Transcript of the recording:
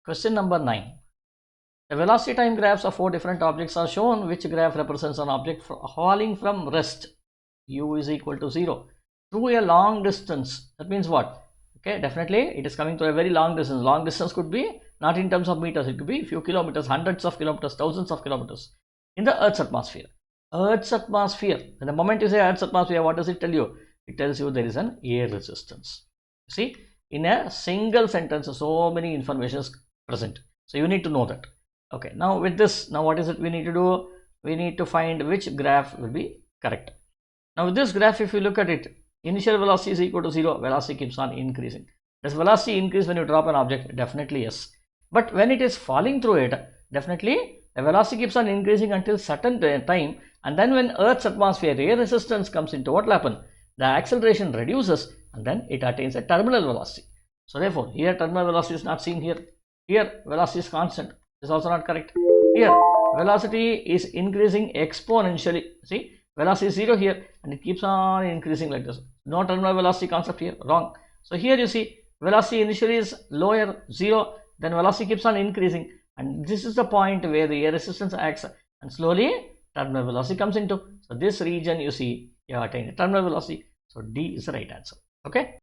Question number 9. The velocity time graphs of 4 different objects are shown. Which graph represents an object falling from rest? U is equal to 0 through a long distance. That means what? Okay, definitely it is coming to a very long distance. Long distance could be not in terms of meters, it could be few kilometers, hundreds of kilometers, thousands of kilometers in the Earth's atmosphere. Earth's atmosphere, and the moment you say Earth's atmosphere, what does it tell you? It tells you there is an air resistance. See, in a single sentence, so many information is present. So you need to know that. Okay, now with this, now what is it we need to do? We need to find which graph will be correct. Now with this graph, if you look at it, initial velocity is equal to 0, velocity keeps on increasing. Does velocity increase when you drop an object? Definitely yes. But when it is falling through it, definitely the velocity keeps on increasing until certain time, and then when Earth's atmosphere air resistance comes into, what will happen? The acceleration reduces and then it attains a terminal velocity. So therefore, here terminal velocity is not seen here. Here velocity is constant. This is also not correct. Here velocity is increasing exponentially. See, velocity is 0 here and it keeps on increasing like this. No terminal velocity concept here. Wrong. So here you see velocity initially is lower, 0, then velocity keeps on increasing, and this is the point where the air resistance acts and slowly terminal velocity comes into. So this region you see you have attained a terminal velocity. So D is the right answer. Okay.